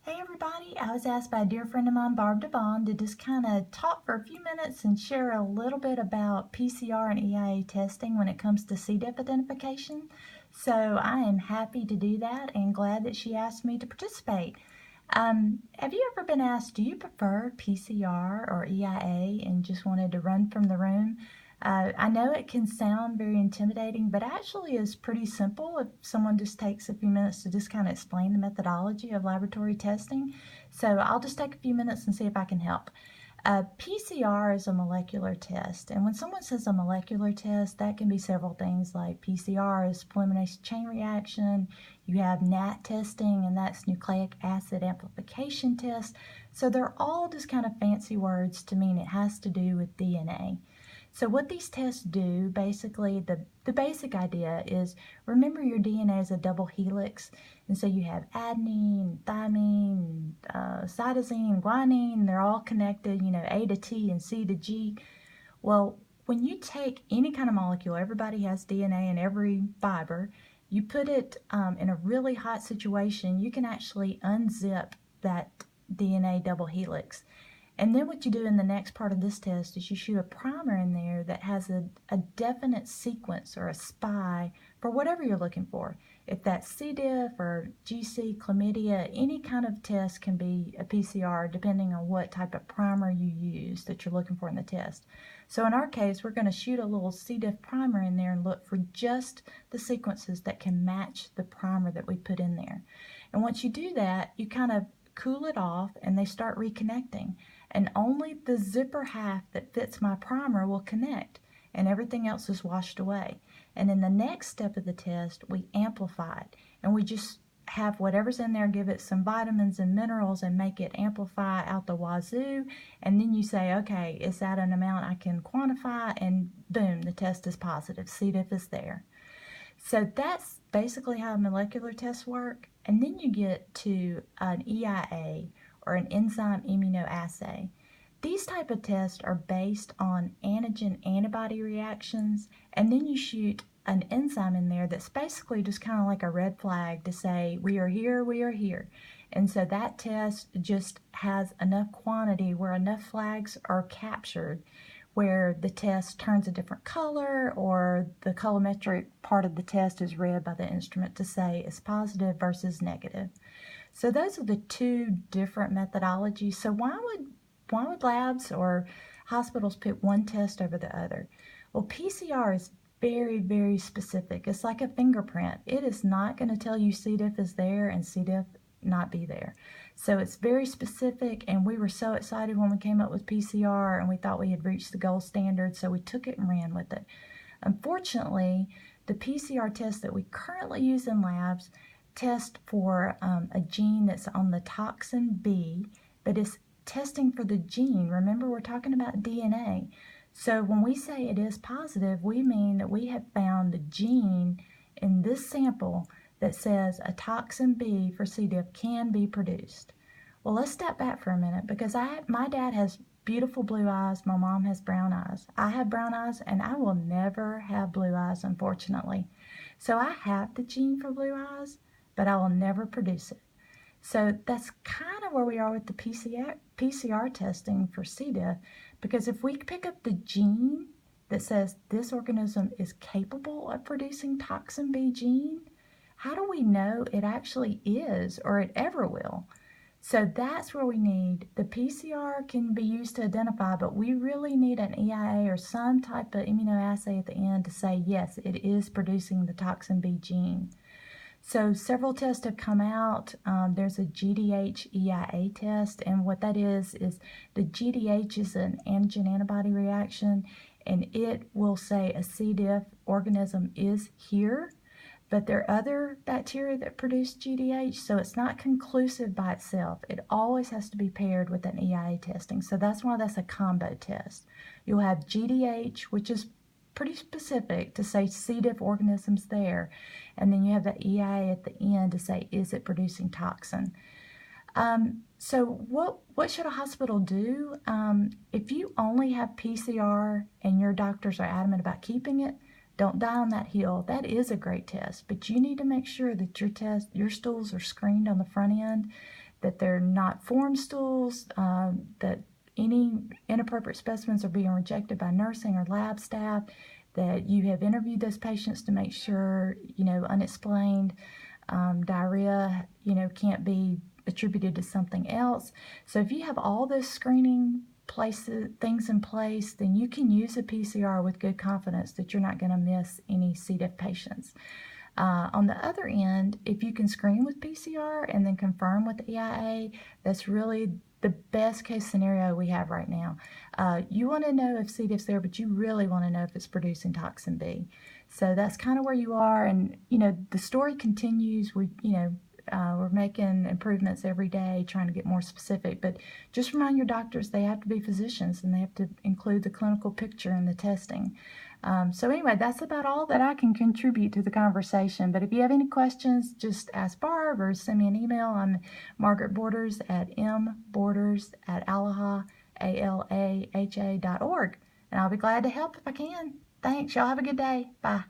Hey everybody, I was asked by a dear friend of mine, Barb Devon, to just kind of talk for a few minutes and share a little bit about PCR and EIA testing when it comes to CDiff identification. So I am happy to do that and glad that she asked me to participate. Have you ever been asked, do you prefer PCR or EIA, and just wanted to run from the room? I know it can sound very intimidating, but actually is pretty simple if someone just takes a few minutes to just kind of explain the methodology of laboratory testing. So I'll just take a few minutes and see if I can help. PCR is a molecular test, and when someone says a molecular test, that can be several things, like PCR is polymerase chain reaction, you have NAT testing, and that's nucleic acid amplification test. So they're all just kind of fancy words to mean it has to do with DNA. So what these tests do, basically, the basic idea is, remember your DNA is a double helix, and so you have adenine, thymine, cytosine, guanine, they're all connected, A to T and C to G. Well, when you take any kind of molecule, everybody has DNA in every fiber, you put it in a really hot situation, you can actually unzip that DNA double helix. And then what you do in the next part of this test is you shoot a primer in there that has a definite sequence or a spy for whatever you're looking for. If that's CDiff or GC, chlamydia, any kind of test can be a PCR depending on what type of primer you use that you're looking for in the test. So in our case, we're going to shoot a little CDiff primer in there and look for just the sequences that can match the primer that we put in there. And once you do that, you kind of cool it off and they start reconnecting. And only the zipper half that fits my primer will connect, and everything else is washed away. And in the next step of the test, we amplify it, and we just have whatever's in there, give it some vitamins and minerals, and make it amplify out the wazoo. And then you say, okay, is that an amount I can quantify? And boom, the test is positive. CDiff is there. So that's basically how molecular tests work. And then you get to an EIA, or an enzyme immunoassay. These type of tests are based on antigen-antibody reactions, and then you shoot an enzyme in there that's basically just kind of like a red flag to say, we are here, we are here. And so that test just has enough quantity where enough flags are captured where the test turns a different color, or the colorimetric part of the test is read by the instrument to say it's positive versus negative. So those are the two different methodologies. So why would labs or hospitals pick one test over the other? Well, PCR is very, very specific. It's like a fingerprint. It is not going to tell you CDiff is there and CDiff not be there. So it's very specific, and we were so excited when we came up with PCR, and we thought we had reached the gold standard, so we took it and ran with it. Unfortunately, the PCR test that we currently use in labs test for a gene that's on the toxin B, but it's testing for the gene. Remember, we're talking about DNA. So when we say it is positive, we mean that we have found the gene in this sample that says a toxin B for CDiff can be produced. Well, let's step back for a minute, because my dad has beautiful blue eyes, my mom has brown eyes. I have brown eyes, and I will never have blue eyes, unfortunately. So I have the gene for blue eyes, but I will never produce it. So that's kind of where we are with the PCR testing for CDiff, because if we pick up the gene that says this organism is capable of producing toxin B gene, how do we know it actually is, or it ever will? So that's where we need, the PCR can be used to identify, but we really need an EIA or some type of immunoassay at the end to say, yes, it is producing the toxin B gene. So several tests have come out. There's a GDH EIA test, and what that is the GDH is an antigen-antibody reaction, and it will say a CDiff organism is here, but there are other bacteria that produce GDH, so it's not conclusive by itself. It always has to be paired with an EIA testing, so that's why that's a combo test. You'll have GDH, which is pretty specific to say CDiff organisms there, and then you have the EIA at the end to say, is it producing toxin? So what should a hospital do? If you only have PCR and your doctors are adamant about keeping it, don't die on that hill. That is a great test, but you need to make sure that your stools are screened on the front end, that they're not form stools, that any inappropriate specimens are being rejected by nursing or lab staff, that you have interviewed those patients to make sure, unexplained diarrhea, can't be attributed to something else. So if you have all those screening things in place, then you can use a PCR with good confidence that you're not going to miss any C. diff patients. On the other end, if you can screen with PCR and then confirm with the EIA, that's really the best case scenario we have right now. You want to know if C. diff's there, but you really want to know if it's producing toxin B. So that's kind of where you are, and the story continues. We're making improvements every day, trying to get more specific, but just remind your doctors they have to be physicians and they have to include the clinical picture in the testing. So anyway, that's about all that I can contribute to the conversation, but if you have any questions, just ask Barb or send me an email. I'm Margaret Borders at mborders@alaha.org, and I'll be glad to help if I can. Thanks. Y'all have a good day. Bye.